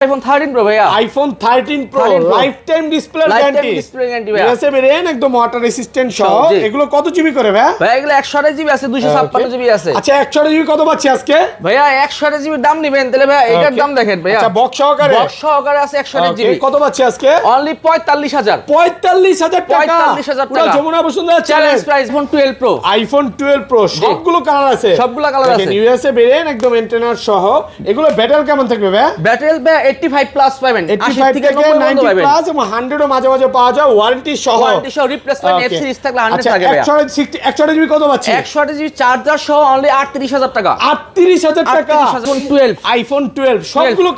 iPhone 13 Pro ভাইয়া iPhone 13 Pro life time display guarantee ভাইয়া SA বেরেন একদম ওয়াটার রেসিস্ট্যান্ট সহ এগুলো কত জিবি করে ভাই এগুলো 128 জিবি আছে 256 জিবি আছে আচ্ছা 128 জিবি কত পাচ্ছি আজকে ভাইয়া 128 জিবি দাম নেবেন তাহলে ভাইয়া এটার দাম দেখেন ভাইয়া আচ্ছা বক্স সহকারে আছে 128 জিবি কত পাচ্ছি আজকে অনলি 45000 টাকা 45000 টাকা পুরো Jamuna Bashundhara challenge price iPhone 12 Pro সবগুলো কালার আছে ইউএসএ বেরেন একদম এন্টেনার সহ এগুলো ব্যাটারি কেমন থাকবে ভাই ব্যাটারি ভাই 85 প্লাস পাবেন 85 থেকে 90 প্লাস এবং 100 এর মাঝে মাঝে পাওয়া যায় ওয়ারেন্টি সহ রিপ্লেসমেন্ট এফ সিরিজ থাকলে 100 থাকে ভাই 128 জিবি কত পাচ্ছি 128 জিবি চার্জার সহ অনলি 38000 টাকা 38000 টাকা iPhone 12 সবগুলো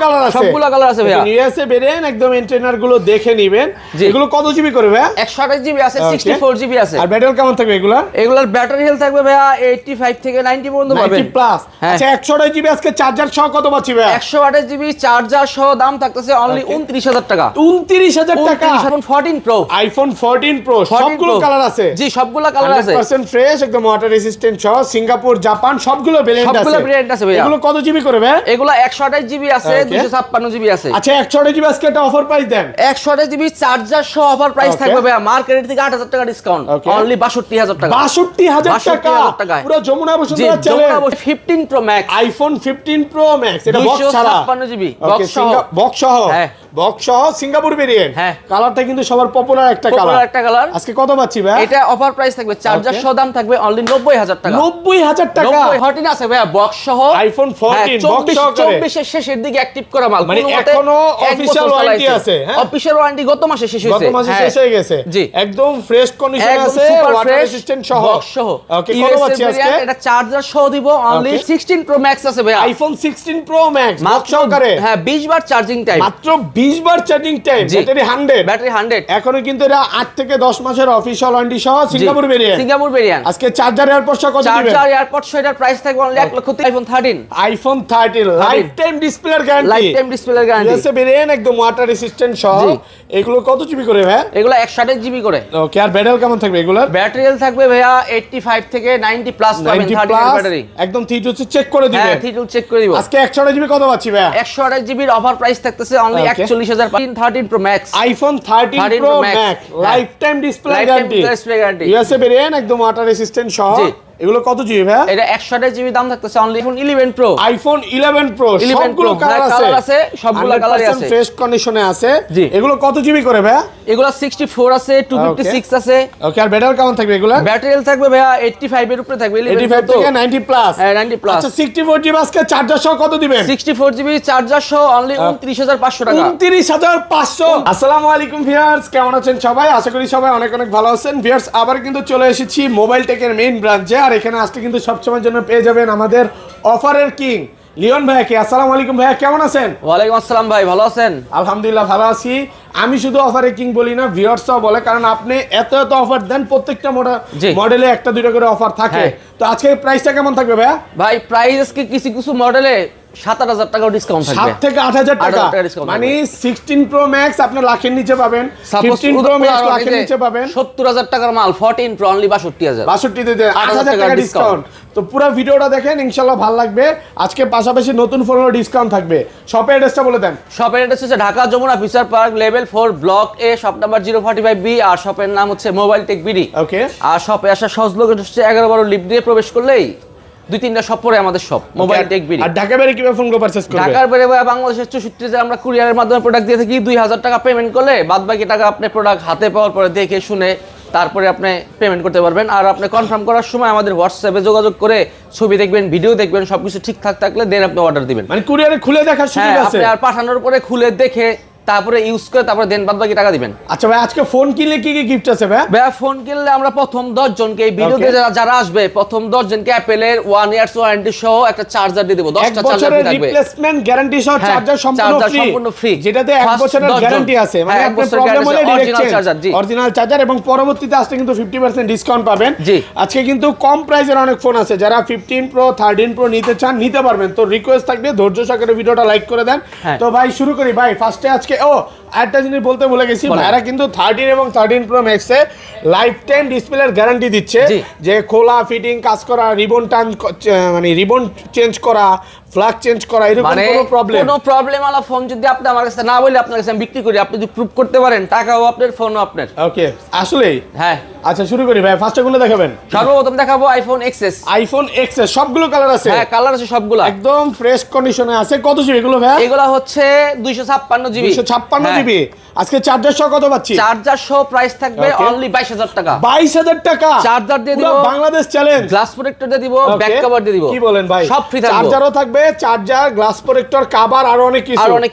কালার আছে ভাই ইউএসএ বেরেন একদম এন্টেনার গুলো দেখে নেবেন এগুলো কত জিবি করে ভাই 128 জিবি আছে 64 জিবি আছে আর ব্যাটারি কেমন থাকবে এগুলার ব্যাটারি হেলথ থাকবে ভাই 85 থেকে 90 পর্যন্ত পাবেন 90 প্লাস আচ্ছা 128 জিবি আজকে চার্জার সহ কত পাচ্ছি ভাই 128 জিবি চার্জার সহ দাম থাকতেছে অনলি 29000 টাকা 29000 টাকা iPhone 14 Pro iPhone 14 Pro সবগুলো কালার আছে জি সবগুলো কালার আছে 100% ফ্রেশ একদম ওয়াটার রেসিস্ট্যান্ট সহ সিঙ্গাপুর জাপান সবগুলো ভেরিয়েন্ট আছে ভাই এগুলো কত জিবি করে ভাই এগুলো 128 জিবি আছে 256 জিবি আছে আচ্ছা 128 জিবি আজকে একটা অফার প্রাইস দেন 128 জিবি চার্জার সহ অফার প্রাইস থাকবে ভাই মার্কেট থেকে 8000 টাকা ডিসকাউন্ট অনলি 62000 টাকা 62000 টাকা পুরো Jamuna Bashundhara challenge 15 Pro Max iPhone 15 Pro Max এটা বক্স ছাড়া 256 জিবি বক্স সহ সিঙ্গাপুর ভেরিয়েন্ট কালারটা কিন্তু সবার পপুলার একটা কালার আজকে কত পাচ্ছি ভাই এটা অফার প্রাইস থাকবে চার্জার সহ দাম থাকবে অনলি 90000 টাকা 90000 টাকা 14 আছে ভাই বক্স সহ iPhone 14 বক্স সহ 24 এর শেষের দিকে অ্যাক্টিভ করা মাল মানে এখনো অফিশিয়াল ওয়ারেন্টি আছে অফিশিয়াল ওয়ারেন্টি গত মাসে শেষ হয়ে গেছে একদম ফ্রেশ কন্ডিশনে আছে ওয়াটার রেসিস্ট্যান্ট সহ বক্স সহ ওকে কত পাচ্ছি আজকে এটা চার্জার সহ দিব অনলি 16 Pro Max আছে ভাই iPhone 16 Pro Max বক্স সহকারে 20 বার চার্জিং টাইম মাত্র 20 বার চার্জিং টাইম ব্যাটারি 100 এখনো কিন্তু এটা 8 থেকে 10 মাসের অফিশিয়াল ওয়ারেন্টি সহ সিঙ্গাপুর ভেরিয়েন্ট আজকে চার্জার এয়ারপডস কত দিবেন চার্জার এয়ারপডস এটার প্রাইস থাকবে অনলি 1 লক্ষ iPhone 13 life time display guarantee SA variant একদম ওয়াটার রেসিস্ট্যান্ট সহ এগুলো কত জিবি করে ভাই এগুলো 128 জিবি করে ওকে আর ব্যাটারি কেমন থাকবে এগুলোর ব্যাটারি হেলথ থাকবে ভাইয়া 85 থেকে 90 প্লাস পাবেন 30 ব্যাটারি একদম থিটু চেক করে দিবেন হ্যাঁ থিটু চেক করে দিব আজকে 128 জিবি কত পাচ্ছি ভাই 128 জিবির অফার প্রাইস থাকতেছে only 41000 13 Pro Max iPhone 13 Pro Max life time display guarantee USA variant একদম ওয়াটার রেসিস্ট্যান্ট সহ এগুলো কত জিবি ভাই এটা 128 জিবি দাম থাকতেছে অনলি iPhone 11 Pro সবগুলো কালার আছে সবগুলো কালারই আছে ফ্রেশ কন্ডিশনে আছে এগুলো কত জিবি করে ভাই এগুলো 64 আছে 256 আছে ওকে আর ব্যাটারি কেমন থাকবে এগুলো ব্যাটারি হেলথ থাকবে ভাইয়া 85 এর উপরে থাকবে 85 থেকে 90 প্লাস হ্যাঁ 90 প্লাস আচ্ছা 64 জিবি আজকে চার্জার সহ কত দিবেন 64 জিবি চার্জার সহ অনলি 29500 টাকা 29500 আসসালামু আলাইকুম ভিউয়ার্স কেমন আছেন সবাই আশা করি সবাই অনেক অনেক ভালো আছেন ভিউয়ার্স আবার কিন্তু চলে এসেছি মোবাইল টেকের মেইন ব্রাঞ্চে আর এখানে আজকে কিন্তু সবসময়ের জন্য পেয়ে যাবেন আমাদের অফারের কিং লিওন ভাইকে আসসালামু আলাইকুম ভাইয়া কেমন আছেন ওয়ালাইকুম আসসালাম ভাই ভালো আছেন আলহামদুলিল্লাহ ভালো আছি আমি শুধু অফারে কিং বলি না ভিউয়ার্সও বলে কারণ আপনি এত অফার দেন প্রত্যেকটা মডেলে একটা দুটো করে অফার থাকে তো আজকে প্রাইসটা কেমন থাকবে ভাইয়া ভাই প্রাইস আজকে কিছু মডেলে 7000 টাকা ডিসকাউন্ট থাকবে 7 থেকে 8000 টাকা মানে 16 Pro Max আপনি লাখের নিচে পাবেন 15 Pro Max লাখের নিচে পাবেন 70000 টাকার মাল 14 Pro অনলি 62000 62 তে 8000 টাকা ডিসকাউন্ট তো পুরো ভিডিওটা দেখেন ইনশাআল্লাহ ভালো লাগবে আজকে পাশাপাশি নতুন ফোনের ডিসকাউন্ট থাকবে শপের অ্যাড্রেসটা বলে দেন শপের অ্যাড্রেস হচ্ছে Dhaka Jamuna future park level 4 block A shop number 045B আর শপের নাম হচ্ছে মোবাইল টেক বিডি ওকে আর শপে আসা সহজ লোকেশন হচ্ছে 11 লিফট দিয়ে প্রবেশ করলেই দুই তিনটা শপ পরে আমাদের শপ মোবাইল টেক বিডি আর ঢাকা বাইরে কিভাবে ফোনগুলো পারচেজ করবে ঢাকার বাইরে বাংলাদেশের 64 জেলা আমরা কুরিয়ারের মাধ্যমে প্রোডাক্ট দিয়ে থাকি 2000 টাকা পেমেন্ট করলে বাদ বাকি টাকা আপনি প্রোডাক্ট হাতে পাওয়ার পরে দেখে শুনে তারপরে আপনি পেমেন্ট করতে পারবেন আর আপনি কনফার্ম করার সময় আমাদের হোয়াটসঅ্যাপে যোগাযোগ করে ছবি দেখবেন ভিডিও দেখবেন সবকিছু ঠিকঠাক থাকলে দেন আপনি অর্ডার দিবেন মানে কুরিয়ারে খুলে দেখার সুযোগ আছে আপনি আর পাঠানোর পরে খুলে দেখে তারপরে ইউজ করে তারপরে দেন বাদ বাকি টাকা দিবেন আচ্ছা ভাই আজকে ফোন কিনলে কি কি গিফট আছে ভাই ভাই ফোন কিনলে আমরা প্রথম 10 জনকে এই ভিডিওতে যারা আসবে প্রথম 10 জনকে অ্যাপলের 1 ইয়ার্স ওয়ারেন্টি সহ একটা চার্জার দিয়ে দেব 10টা চার্জার ফ্রি থাকবে রিপ্লেসমেন্ট গ্যারান্টি সহ চার্জার সম্পূর্ণ ফ্রি যেটাতে 1 বছরের গ্যারান্টি আছে মানে আপনার প্রবলেম হলে ডাইরেক্ট অরিজিনাল চার্জার এবং পরবর্তীতে আসলে কিন্তু 50% ডিসকাউন্ট পাবেন আজকে কিন্তু কম প্রাইসের অনেক ফোন আছে যারা 15 Pro 13 Pro নিতে চান নিতে পারবেন তো রিকোয়েস্ট থাকবে ধৈর্য সহকারে ভিডিওটা লাইক করে দেন তো ভাই শুরু করি ভাই ফার্স্টে আজকে একটা জিনিস বলতে ভুলে গেছি ভাইরা কিন্তু 13 এবং 13 Pro Max এ লাইফ টাইম ডিসপ্লের গ্যারান্টি দিচ্ছে যে খোলা ফিটিং কাজ করা রিবন টান মানে রিবন চেঞ্জ করা ফ্ল্যাগ চেঞ্জ করা এরকম কোনো প্রবলেম আলা ফোন যদি আপনি আমার কাছে না বলে আপনার কাছে আমি বিক্রি করি, আপনি যদি প্রুফ করতে পারেন, টাকাও আপনার, ফোনও আপনার। ওকে, আসলে হ্যাঁ। আচ্ছা শুরু করি ভাই, ফার্স্টে কোনটা দেখাবেন? সর্বপ্রথম দেখাবো আইফোন এক্সএস। আইফোন এক্সএস সবগুলো কালার আছে? হ্যাঁ, কালার আছে সবগুলো, একদম ফ্রেশ কন্ডিশনে আছে। কত জিবি এগুলো ভাই? এগুলো হচ্ছে 256 জিবি। 256 জিবি। আজকে চার্জার সহ কত পাচ্ছি? চার্জার সহ প্রাইস থাকবে অনলি 22000 টাকা। 22000 টাকা চার্জার দিয়ে দিব, বাংলাদেশ চ্যালেঞ্জ, গ্লাস প্রোটেক্টর দিয়ে দিব, ব্যাক কভার দিয়ে দিব। কি বলেন ভাই? সব ফ্রি থাকবে। চার্জারও থাকবে, চার্জার, গ্লাস প্রোটেক্টর, কভার আর অনেক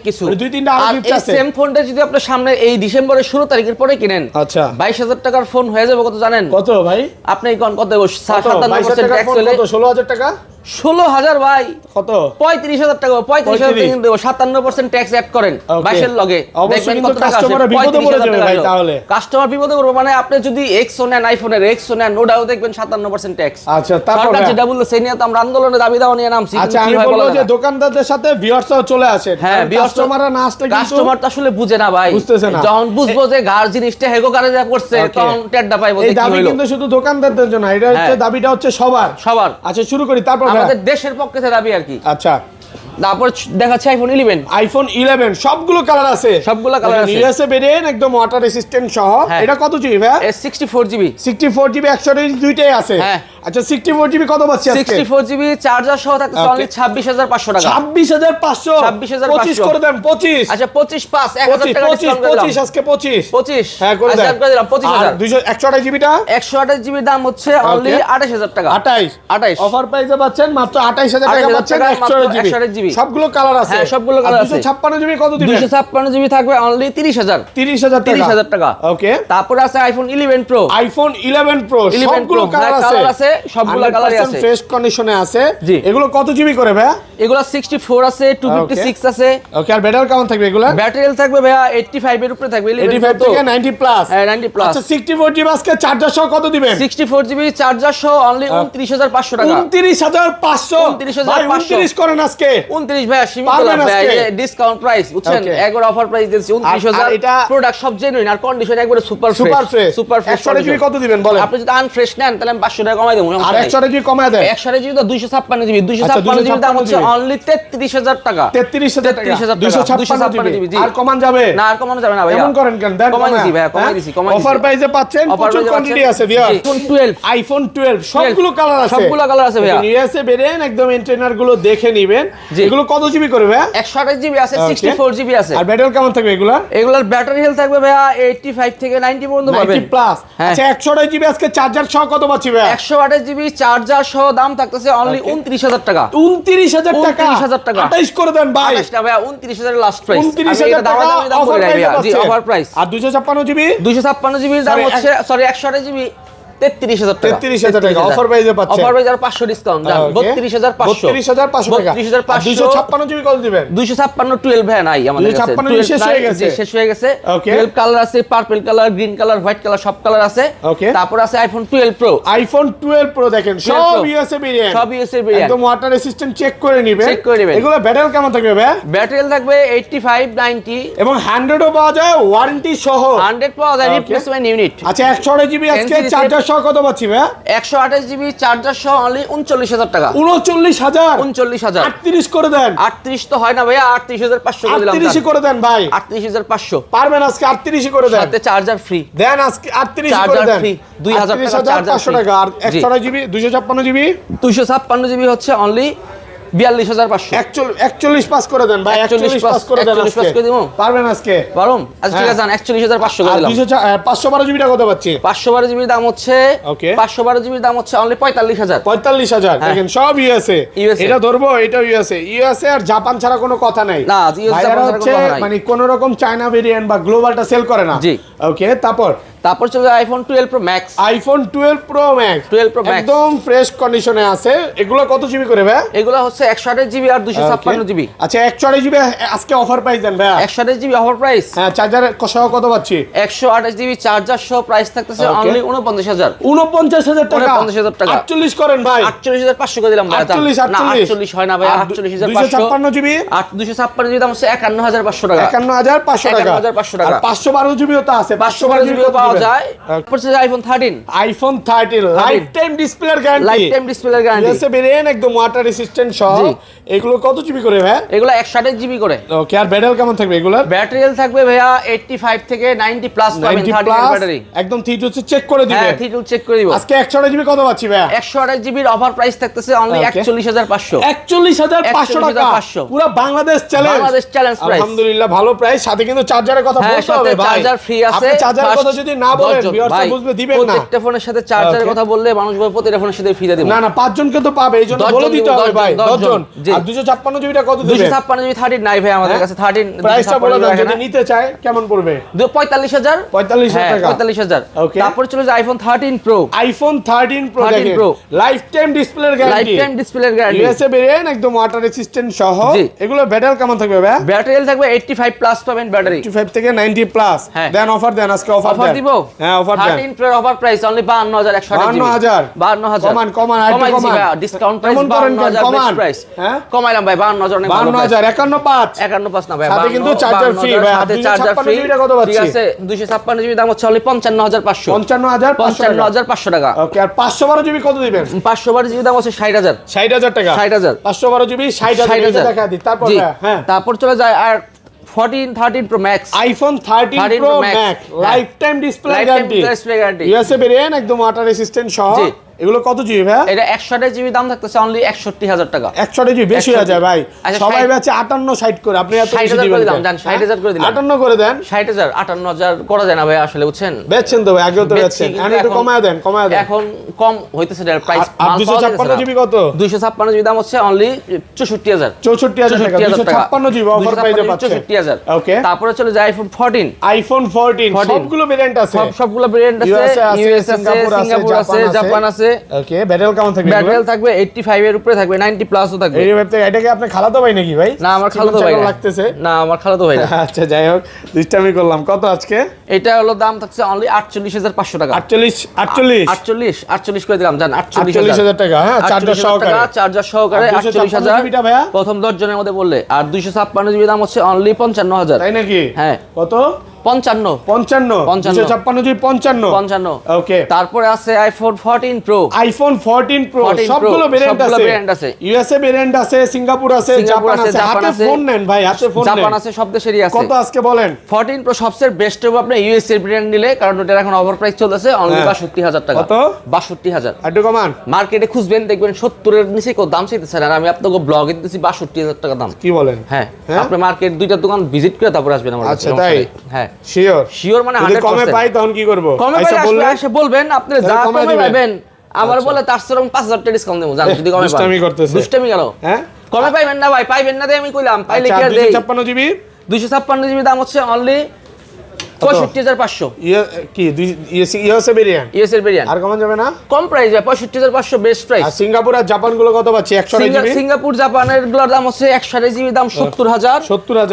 কিছু। দুই তিনটা আরো গিফট আছে। সেম ফোনটা যদি আপনি সামনে এই ডিসেম্বরের 16 তারিখের পরে কিনেন, আচ্ছা 22000 টাকার ফোন হয়ে যাবে কত জানেন? কত ভাই? আপনি কোন কত 57% ট্যাক্স হলে 16000 টাকা। 16000 ভাই কত? 35000 টাকা। 35000 টাকা দেব, 57% ট্যাক্স অ্যাড করেন 22 এর লগে, দেখবেন কত টাকা আসে। কাস্টমার বিপদে পড়ে যাবে ভাই তাহলে। কাস্টমার বিপদে পড়বে মানে আপনি যদি এক্সও নেন, আইফোনের এক্সও নেন, ওটাও দেখবেন 57% ট্যাক্স। আচ্ছা, তারপর সরকার যেটা বললো সেই নিয়ে তো আমরা আন্দোলনে দাবি দাওয়া নিয়ে নামছি। আচ্ছা, আমি বলবো যে দোকানদারদের সাথে ভিউয়ার্সরাও চলে আসে। হ্যাঁ, কাস্টমাররা না আসলে কিন্তু কাস্টমার তো আসলে বুঝে না ভাই, বুঝতেছে না। যখন বুঝবো যে গার জিনিসটা হেগো কারে যা করছে তখন টেড্ডা পাইবো। এই দাবি কিন্তু শুধু দোকানদারদের জন্য, এটা হচ্ছে দাবিটা হচ্ছে সবার। আচ্ছা শুরু করি, তারপর আমাদের দেশের পক্ষে দাবি আর কি। আচ্ছা, তারপর দেখাচ্ছে আইফোন 11। আইফোন 11 সবগুলো কালার আছে, সবগুলো কালার আছে। ইউএসএ ভেরিয়েন্ট, একদম ওয়াটার রেসিস্ট্যান্ট সহ। এটা কত জিবি ভাই? 64 জিবি। 64 জিবি 128 দুইটাই আছে। আচ্ছা 64 জিবি কত পাচ্ছি আজকে? 64 জিবি চার্জার সহ থাকছে অনলি 26500 টাকা। 26500। 25 করে দেন। 25। আচ্ছা 25 5 1000 টাকা ডিসকাউন্ট করে দিলাম। 25 আজকে 25। হ্যাঁ করে দেন। করে দিলাম 25000। 128 জিবিটা? 128 জিবির দাম হচ্ছে অনলি 28000 টাকা। 28 অফার প্রাইসে পাচ্ছেন মাত্র 28000 টাকা পাচ্ছেন 128 জিবি। সবগুলো কালার আছে। হ্যাঁ সবগুলো কালার আছে। 256 জিবি কত দিবেন? 256 জিবি থাকবে অনলি 30000। 30000 টাকা। ওকে। তারপর আছে আইফোন 11 প্রো। আইফোন 11 প্রো সবগুলো কালার আছে। সবগুলো কালারই আছে, ফ্রেশ কন্ডিশনে আছে। এগুলো কত জিবি করে ভাই? এগুলো 64 আছে, 256 আছে। ওকে, আর ব্যাটারি কেমন থাকবে এগুলা? ব্যাটারি থাকবে ভাইয়া 85 এর উপরে থাকবে। 85 থেকে 90 প্লাস। হ্যাঁ 90 প্লাস। আচ্ছা 64 জিবি আজকে চার্জার সহ কত দিবেন? 64 জিবি চার্জার সহ অনলি 29500 টাকা। 29500। 29500 করেন আজকে। 29 ভাইয়া সীমিত লাভ ভাইয়া, এই ডিসকাউন্ট প্রাইস বুঝছেন, একবার অফার প্রাইস দিয়েছি 29000। এটা প্রোডাক্ট সব জেনুইন আর কন্ডিশন একবারে সুপার ফ্রেশ। 128 জিবি কত দিবেন বলেন? আপনি যদি আনফ্রেশ নেন তাহলে আমি 500 টাকা কমাই দেব। আর 128 জিবি কমায় দেন। 128 জিবি তো 256 জিবি। 256 জিবি দাম হচ্ছে অনলি 33000 টাকা। 33000 টাকা। 256 জিবি। আর কমান যাবে না? আর কমানো যাবে না ভাইয়া। কেমন করেন কেন? দেন কমাই দিছি ভাইয়া, কমাই দিছি। অফার প্রাইসে পাচ্ছেন, প্রচুর কোয়ান্টিটি আছে ভিউয়ার। আইফোন 12 সবগুলো কালার আছে। সবগুলো কালার আছে ভাইয়া। ইউএসএ বেরেন একদম এন্টেনার গুলো দেখে নেবেন। এগুলো কত জিবি করে ভাইয়া? 128 জিবি আছে, 64 জিবি আছে। আর ব্যাটারি কেমন থাকবে এগুলা? এগুলার ব্যাটারি হেলথ থাকবে ভাইয়া 85 থেকে 90 পর্যন্ত পাবেন। 90 প্লাস। আচ্ছা 128 জিবি আজকে চার্জার সহ কত পাচ্ছি ভাইয়া? 128 জিবি চার্জার সহ দাম থাকতেছে অনলি 29000 টাকা। 29000 টাকা। 29000 টাকা। 28 করে দেন ভাই। 28 টা ভাইয়া 29000 এর লাস্ট প্রাইস। 29000 টাকা অফার প্রাইসে পাচ্ছেন। জি অফার প্রাইস। আর 256 জিবি? 256 জিবির দাম হচ্ছে সরি 128 জিবি 33000 টাকা। 33000 টাকা অফার প্রাইসে পাচ্ছেন। অফার প্রাইস আর 500 ডিসকাউন্ট জান 32500। 32500 টাকা। 32500। 256 জিবি কত দিবেন? 256 12 ভাই নাই আমাদের কাছে। 256 শেষ হয়ে গেছে। শেষ হয়ে গেছে। 12 কালার আছে, purple colour, green colour, white colour সব কালার আছে। তারপর আছে আইফোন 12 প্রো। আইফোন 12 প্রো দেখেন সব ইউএসএ ভেরিয়েন্ট। সব ইউএসএ ভেরিয়েন্ট। একদম ওয়াটার রেসিস্ট্যান্ট চেক করে নেবেন। চেক করে নেবেন। এগুলো ব্যাটারি কেমন থাকবে ভাই? ব্যাটারি থাকবে 85 90 এবং 100 ও পাওয়া যায় ওয়ারেন্টি সহ। 100 পাওয়া যায় রিপ্লেসমেন্ট ইউনিট। আচ্ছা 128 জিবি আজকে চার্জার সহ কত পাচ্ছি ভাই? 128 জিবি চার্জার সহ অনলি 39000 টাকা। 39000? 39000। 38 করে দেন। 38 তো হয় না ভাইয়া, 38500 করে দিলাম। 38 করে দেন ভাই। 38500 পারবেন আজকে 38 করে দেন। সাথে চার্জার ফ্রি দেন আজকে 38 করে দেন। 2000 টাকা চার্জার টাকা। আর 128 জিবি 256 জিবি? 256 জিবি হচ্ছে অনলি 42500। 41 পাস করে দেন ভাই। 41 পাস করে দেন। 41 পাস করে দিমু। পারবেন আজকে? পারুম। আচ্ছা ঠিক আছে জান 41500 করে দিলাম। 512 জিবিটা কত পাচ্ছি? 512 জিবির দাম হচ্ছে 512 জিবির দাম হচ্ছে অনলি 45000। 45000 দেখেন সব ইউএসএ। এটা ধরবো, এটা ইউএসএ আর জাপান ছাড়া কোনো কথা নাই। না ইউএস জাপান ছাড়া কোনো কথা নাই। মানে কোন রকম চায়না ভেরিয়েন্ট বা গ্লোবালটা সেল করে না। জি ওকে। তারপর চলে iPhone 12 pro max. IPhone 12 pro max. 12 pro max একদম ফ্রেশ কন্ডিশনে আছে। এগুলো কত জিবি করে ভাই? এগুলো হচ্ছে 128 জিবি আর 256 জিবি। আচ্ছা 128 জিবি আজকে অফার প্রাইস দেন ভাই। 128 জিবি অফার প্রাইস। হ্যাঁ চার্জার সহ কত পাচ্ছি? 128 জিবি চার্জার সহ প্রাইস থাকতেছে অনলি 49000। 49000 টাকা। 49000 টাকা। 48 করেন ভাই। 48500 করে দিলাম ভাই। 48 হয় না ভাই, 48500। 256 জিবি? 256 জিবি দাম হচ্ছে 51500 টাকা। 51500 টাকা। 51500 টাকা। আর 512 জিবিও তো আছে। 512 জিবিও পাওয়া যায় পড়ছে iPhone 13 iPhone 13 life time display guarantee life time display guarantee USA variant একদম ওয়াটার রেসিস্ট্যান্ট সহ এগুলো কত জিবি করে ভাই এগুলো 128 জিবি করে ওকে আর ব্যাটারি কেমন থাকবে এগুলো ব্যাটারি হেলথ থাকবে ভাইয়া 85 থেকে 90 প্লাস পাবেন 30 ব্যাটারি একদম থিট হচ্ছে চেক করে দিবে হ্যাঁ থিট চেক করে দিব আজকে 128 জিবি কত পাচ্ছি ভাই 128 জিবির অফার প্রাইস থাকতেছে অনলি 41500 41500 টাকা পুরো বাংলাদেশ চ্যালেঞ্জ প্রাইস আলহামদুলিল্লাহ ভালো প্রাইস সাথে কিন্তু চার্জারের কথা বলতে হবে ভাই চার্জার ফ্রি আছে আপনি চার্জারের কথা যদি না বলেন ভিউয়ার্স বুঝবে দিবেন না প্রত্যেকটা ফোনের সাথে চার্জারের কথা বললে মানুষ বলে প্রত্যেকটা ফোনের সাথে ফ্রি দিয়ে দেব না 5 জনকে তো পাবে এইজন্য বলে দিতে হবে ভাই 10 জন আর 256 জিবিটা কত দিবেন 256 জিবি 13 নাই ভাই আমাদের কাছে 13 প্রাইসটা বলে দেন যদি নিতে চায় কেমন পড়বে 45000 45000 টাকা 45000 তারপর চলে যায় আইফোন 13 প্রো আইফোন 13 প্রো দেখেন লাইফ টাইম ডিসপ্লের গ্যারান্টি লাইফ টাইম ডিসপ্লের গ্যারান্টি ইউএসএ ভেরিয়েন্ট একদম ওয়াটার রেসিস্ট্যান্ট সহ এগুলো ব্যাটারি কেমন থাকবে ভাই ব্যাটারি হেলথ থাকবে 85 প্লাস পাবেন ব্যাটারি 85 থেকে 90 প্লাস দেন অফার দেন আজকে অফার দিব হ্যাঁ অফার দেন 13 প্রো অফার প্রাইস অনলি 52128 52000 কমান আইটি কমান ডিসকাউন্ট প্রাইস 52000 প্রাইস হ্যাঁ কমাইলাম ভাই 52000 নে 52000 515 না ভাই সাথে কিন্তু চার্জার ফ্রি ভাই সাথে চার্জার ফ্রি কত পাচ্ছি ঠিক আছে 256 জিবি দাম হচ্ছে অনলি 55500 55500 টাকা ওকে আর 512 জিবি কত দিবেন 512 জিবি দাম হচ্ছে 60000 টাকা 60000 512 জিবি 60000 টাকা দিই তারপর হ্যাঁ তারপর চলে যায় আর 13 pro max iPhone 13 pro max life time display guarantee USA variant একদম ওয়াটার রেসিস্ট্যান্ট সহ এগুলো কত জিবি ভাই এটা 128 জিবি দাম থাকতেছে অনলি 61000 টাকা 128 জিবি বেশি হয়ে যায় ভাই সবাই বেচে 58 60 করে আপনি এত বেশি দিবেন জান 60000 করে দিলাম 58 করে দেন 60000 58000 করা যায় না ভাই আসলে বুঝছেন বেচছেন তো ভাই আগেও তো বেচছেন আর একটু কমায় দেন এখন কম হইতেছে এর প্রাইস 256 জিবি কত 256 জিবি দাম হচ্ছে অনলি 64000 টাকা 256 জিবি অফার প্রাইসে পাচ্ছেন 64000 ওকে তারপরে চলে যায় আইফোন 14 সবগুলো ভেরিয়েন্ট আছে সবগুলো ভেরিয়েন্ট আছে ইউএস আছে সিঙ্গাপুর আছে জাপান আছে ওকে ব্যাটারি কেমন থাকবে ব্যাটারি থাকবে 85 এর উপরে থাকবে 90 প্লাসও থাকবে এই ওয়েব থেকে এটা কি আপনি খালাতো ভাই নাকি ভাই না আমার খালাতো ভাই লাগতেছে না আমার খালাতো ভাই না আচ্ছা যাই হোক দুষ্টামি করলাম কত আজকে এটা হলো দাম থাকছে অনলি 48500 টাকা 48 করে দিলাম জান 48000 টাকা হ্যাঁ চার্জার সহকারে 48000 প্রথম 10 জনের মধ্যে বললে আর 256 জিবি দাম হচ্ছে অনলি 55000 তাই নাকি হ্যাঁ কত 55 জিবি 55 ওকে তারপরে আছে আইফোন 14 প্রো সবগুলো ভেরিয়েন্ট আছে ইউএসএ ভেরিয়েন্ট আছে সিঙ্গাপুর আছে জাপান আছে হাতে ফোন নেন ভাই হাতে ফোন নেন জাপান আছে সব দেশেরই আছে কত আজকে বলেন 14 প্রো সবচেয়ে বেস্ট হবে আপনি ইউএসএ ভেরিয়েন্ট নিলে কারণ ওটার এখন ওভার প্রাইস চলতেছে অনলি 62000 টাকা কত 62000 একটু কমান মার্কেটে খুঁজবেন দেখবেন 70 এর নিচে কত দাম চাইতেছে আর আমি আপনাকে ব্লগে দিতেছি 62000 টাকা দাম কি বলেন হ্যাঁ আপনি মার্কেট দুইটা দোকান ভিজিট করে তারপর আসবেন আমার আচ্ছা তাই হ্যাঁ শিওর মানে 100% যদি কমে পাই তখন কি করব এসে বলবেন আপনি যা কমে পাবেন আমার বলে তার সরম 5000 টাকা ডিসকাউন্ট দেব জান যদি কমে পান দুষ্টামি গেল হ্যাঁ কমে পাইবেন না ভাই পাইবেন না দেই আমি কইলাম পাইলে কি আর দেই 256 জিবি দাম হচ্ছে অনলি 65500 কি ইউএসএ ভেরিয়েন্ট আর কমন যাবে না কম প্রাইস 65500 বেস্ট প্রাইস আর সিঙ্গাপুর আর জাপান গুলো কত পাচ্ছি 128 জিবি সিঙ্গাপুর জাপানের গুলোর দাম হচ্ছে 128 জিবি দাম 70000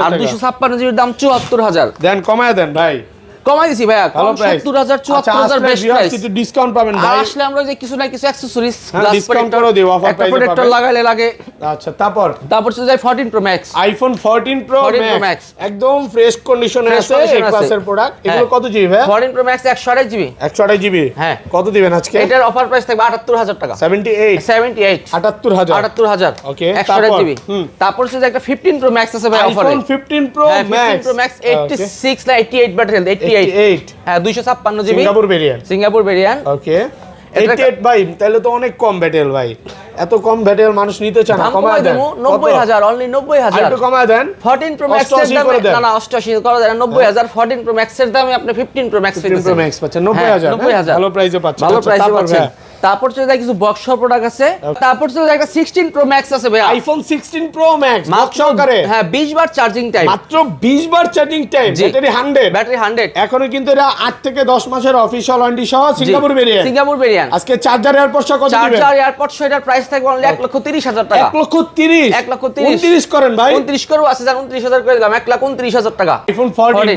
আর 256 জিবি দাম 74000 দেন কমায় দেন ভাই কমাই দিছি ভাইয়া 70000 74000 বেস্ট প্রাইস কিছু ডিসকাউন্ট পাবেন ভাই আসলে আমরা যে কিছু না কিছু অ্যাকসেসরিজ ডিসকাউন্ট করে দেব অফার প্রাইসে প্রোডাক্টর লাগাইলে লাগে আচ্ছা তারপর চলে যায় 14 pro max iPhone 14 pro max একদম ফ্রেশ কন্ডিশনে আছে এই ক্লাসের প্রোডাক্ট এগুলো কত জিবি ভাই 14 প্রো ম্যাক্স 128 জিবি 128 জিবি হ্যাঁ কত দিবেন আজকে এটার অফার প্রাইস থাকবে 78000 টাকা 78 78000 ওকে 128 জিবি তারপর হচ্ছে একটা 15 প্রো ম্যাক্স আছে ভাই অফারে iPhone 15 pro max 15 pro max 86 না 88 ব্যাটারি 88 হ্যাঁ 256 জিবি সিঙ্গাপুর ভেরিয়েন্ট ওকে 88 ভাই তাহলে তো অনেক কম ব্যাটারি ভাই এত কম ব্যাটারি মানুষ নিতে চায় না কমায় দেন 90000 অনলি 90000 একটু কমায় দেন 14 প্রো ম্যাক্স এর দাম না 88 করা যায় 90000 14 প্রো ম্যাক্স এর দামে আপনি 15 প্রো ম্যাক্স পাচ্ছেন 90000 ভালো প্রাইসে পাচ্ছেন ভালো প্রাইসে পাচ্ছেন তারপর চলে যায় কিছু বক্স প্রোডাক্ট আছে তারপর চলে যায় একটা 16 প্রো ম্যাক্স আছে ভাই আইফোন 16 প্রো ম্যাক্স বক্স সহকারে হ্যাঁ 20 বার চার্জিং টাইম মাত্র 20 বার চার্জিং টাইম ব্যাটারি 100 এখনো কিন্তু এটা 8 থেকে 10 মাসের অফিশিয়াল ওয়ারেন্টি সহ সিঙ্গাপুর ভেরিয়েন্ট আজকে চার্জার এয়ারপডস কত দিবেন চার্জার এয়ারপডস এর প্রাইস থাকবে অনলি 1,30,000 টাকা 1,30,000 29 করেন ভাই 29 করব আছে জান 29,000 করে দিলাম 1,29,000 টাকা আইফোন 14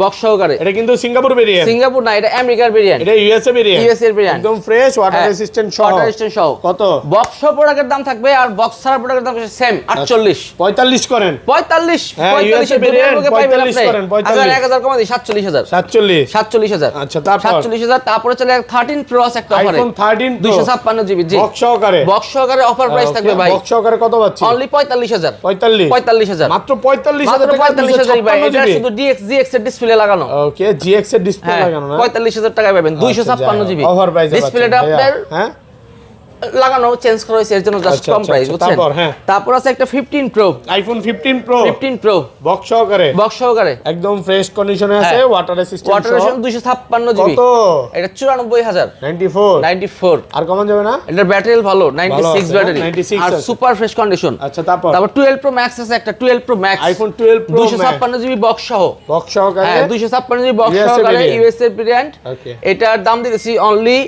বক্স সহকারে এটা কিন্তু সিঙ্গাপুর ভেরিয়েন্ট সিঙ্গাপুর না এটা আমেরিকার ভেরিয়েন্ট এটা ইউএসএ ভেরিয়েন্ট এর ভেরিয়েন্ট একদম ফ্রেশ ওয়াটার রেসিস্ট্যান্ট সহ কত? বক্স প্রোডাক্টের দাম থাকবে আর বক্স ছাড়া প্রোডাক্টের দাম সেম 48 45 করেন 45 হ্যাঁ ইউএসএ ভেরিয়েন্ট 45 করেন 45 1000 কমাই দিই 47000 47000 আচ্ছা তারপর 47000 তারপরে চলে 13 প্রো আছে একটা অফারে আইফোন 13 প্রো 256 জিবি জি বক্স সহকারে অফার প্রাইস থাকবে ভাই বক্স সহকারে কত পাচ্ছি অনলি 45000 45000 মাত্র 45000 টাকা 45000 ভাই এটা শুধু GX এর ডিসপ্লে লাগানো ওকে GX এর ডিসপ্লে লাগানো না 45000 টাকায় পাবেন 256 জিবি অফার প্রাইস ডিসপ্লেটা আপনার হ্যাঁ লাগানো চেঞ্জ করা হয়েছে এর জন্য জাস্ট কম প্রাইস বুঝছেন তারপর আছে একটা 15 প্রো আইফোন 15 প্রো বক্স সহকারে একদম ফ্রেশ কন্ডিশনে আছে water resistant water resistant 256 GB কত এটা 94000 94 আর কমান যাবে না এটার ব্যাটারি ভালো 96 ব্যাটারি আর সুপার ফ্রেশ কন্ডিশন আচ্ছা তারপর 12 প্রো ম্যাক্স আছে একটা 12 pro max iPhone 12 pro 256 GB box সহকারে হ্যাঁ 256 জিবি বক্স সহকারে ইউএসএ ভেরিয়েন্ট এটার দাম দিতেছি অনলি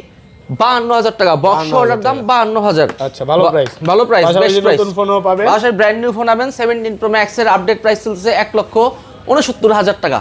52000 টাকা বক্স সহকারে দাম 52000 আচ্ছা ভালো প্রাইস বেস্ট প্রাইস নতুন ফোনও পাবেন বাসায় ব্র্যান্ড নিউ ফোন পাবেন 17 প্রো ম্যাক্স এর আপডেট প্রাইস চলছে 1,69,000 টাকা